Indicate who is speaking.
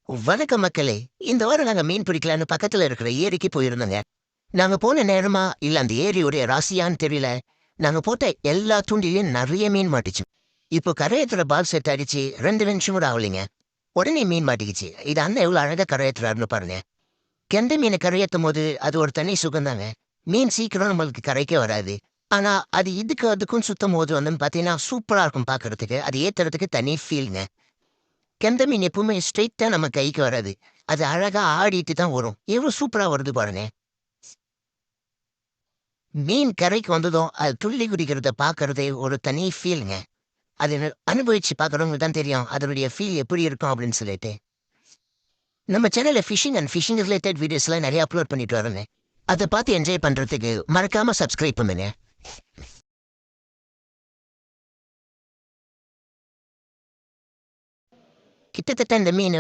Speaker 1: வணக்கம் மக்களே. இந்த வாரம் நாங்க மீன் பிடிக்கலான்னு பக்கத்துல இருக்கிற ஏரிக்கு போயிருந்தோங்க. நாங்க போன நேரமா இல்ல அந்த ஏரியுடைய ராசியான்னு தெரியல. நாங்க போட்ட எல்லா தூண்டிலையும் நெறைய மீன் மாட்டுச்சு. இப்போ கரையேத்துற பால் செட் அடிச்சு 2 நிமிஷம் கூட ஆகலைங்க. உடனே மீன் மாட்டிக்கிச்சு. இது அண்ணன் எவ்வளவு அழகா கரையேத்துறாருன்னு பாருங்க. கெண்டை மீனை கரையேத்தும் போது அது ஒரு தனி சுகம்தாங்க. மீன் சீக்கிரம் நம்மளுக்கு கரைக்க வராது. ஆனா அது இதுக்கு அதுக்கும் சுத்தம் போது வந்து பாத்தீங்கன்னா சூப்பரா இருக்கும் பாக்குறதுக்கு. அது ஏத்துறதுக்கு தனி ஃபீல்ங்க. கெண்டை மீன் எப்பவுமே ஸ்ட்ரெயிட்டா நம்ம கைக்கு வராது. அது அழகா ஆடிட்டு தான் வரும். எவ்வளவு சூப்பரா வருது பாருங்க. மீன் கரைக்கு வந்ததும் அது துள்ளி குதிக்கிறத பார்க்கறதே ஒரு தனி ஃபீல்ங்க. அது அனுபவிச்சு பார்க்குறவங்களுக்கு தான் தெரியும். அதனுடைய ஃபீல் எப்படி இருக்கும் அப்படின்னு சொல்லிட்டு. நம்ம சேனல்ல ஃபிஷிங் அண்ட் ஃபிஷிங் ரிலேட்டட் வீடியோஸ்லாம் நெறைய அப்லோட் பண்ணிட்டு வரேங்க. அத பார்த்து என்ஜாய் பண்றதுக்கு மறக்காம சப்ஸ்கிரைப் பண்ணுங்க. கிட்டத்தட்ட இந்த மீன்